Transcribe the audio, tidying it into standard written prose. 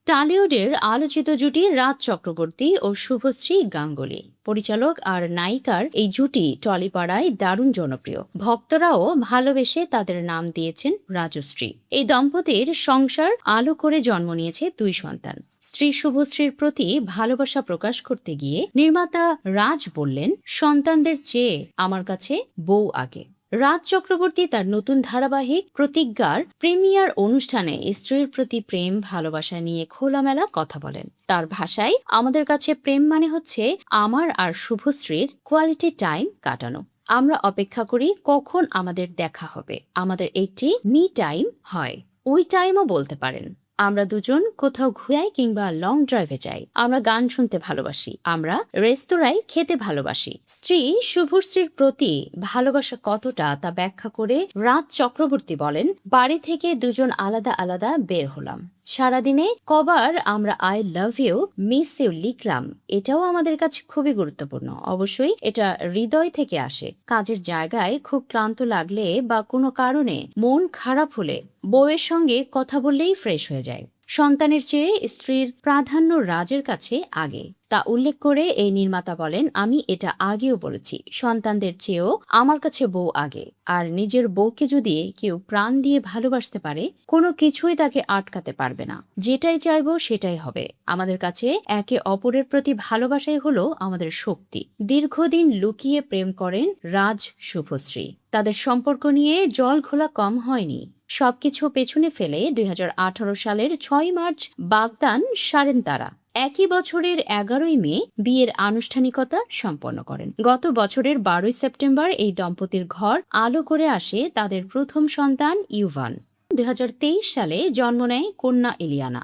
টলিউডের আলোচিত জুটি রাজ চক্রবর্তী ও শুভশ্রী গাঙ্গুলি। পরিচালক আর নায়িকার এই জুটি টলিপাড়ায় দারুণ জনপ্রিয়। ভক্তরাও ভালোবেসে তাদের নাম দিয়েছেন রাজশ্রী। এই দম্পতির সংসার আলো করে জন্ম নিয়েছে 2 সন্তান। স্ত্রী শুভশ্রীর প্রতি ভালোবাসা প্রকাশ করতে গিয়ে নির্মাতা রাজ বললেন, সন্তানদের চেয়ে আমার কাছে বউ আগে। রাজ চক্রবর্তী তার নতুন ধারাবাহিক প্রতিজ্ঞার প্রিমিয়ার অনুষ্ঠানে স্ত্রীর প্রতি প্রেম ভালোবাসা নিয়ে খোলামেলা কথা বলেন। তার ভাষায়, আমাদের কাছে প্রেম মানে হচ্ছে আমার আর শুভশ্রীর কোয়ালিটি টাইম কাটানো। আমরা অপেক্ষা করি কখন আমাদের দেখা হবে, আমাদের একটি মি টাইম হয়। ওই টাইমও বলতে পারেন। আমরা দুজন কোথাও ঘুরাই কিংবা লং ড্রাইভে যাই। আমরা গান শুনতে ভালোবাসি। আমরা রেস্তোরাঁয় খেতে ভালোবাসি। স্ত্রী শুভশ্রীর প্রতি ভালোবাসা কতটা তা ব্যাখ্যা করে রাজ চক্রবর্তী বলেন, বাড়ি থেকে দুজন আলাদা আলাদা বের হলাম। সারাদিনে কবার আমরা I love you, miss you লিখলাম, এটাও আমাদের কাছে খুবই গুরুত্বপূর্ণ। অবশ্যই এটা হৃদয় থেকে আসে। কাজের জায়গায় খুব ক্লান্ত লাগলে বা কোনো কারণে মন খারাপ হলে বউয়ের সঙ্গে কথা বললেই ফ্রেশ হয়ে যায়। সন্তানের চেয়ে স্ত্রীর প্রাধান্য রাজের কাছে আগে, তা উল্লেখ করে এই নির্মাতা বলেন, আমি এটা আগেও বলেছি, সন্তানদের চেয়েও আমার কাছে বউ আগে। আর নিজের বউকে যদি কেউ প্রাণ দিয়ে ভালোবাসতে পারে, কোনো কিছুই তাকে আটকাতে পারবে না। যেটাই চাইবো সেটাই হবে। আমাদের কাছে একে অপরের প্রতি ভালোবাসাই হলো আমাদের শক্তি। দীর্ঘদিন লুকিয়ে প্রেম করেন রাজ শুভশ্রী। তাদের সম্পর্ক নিয়ে জল ঘোলা কম হয়নি। সবকিছু পেছনে ফেলে 2018 সালের 6 মার্চ বাগদান সারেন তারা। একই বছরের 11ই মে বিয়ের আনুষ্ঠানিকতা সম্পন্ন করেন। গত বছরের 12 সেপ্টেম্বর এই দম্পতির ঘর আলো করে আসে তাদের প্রথম সন্তান ইউভান। 2023 সালে জন্ম নেয় কন্যা ইলিয়ানা।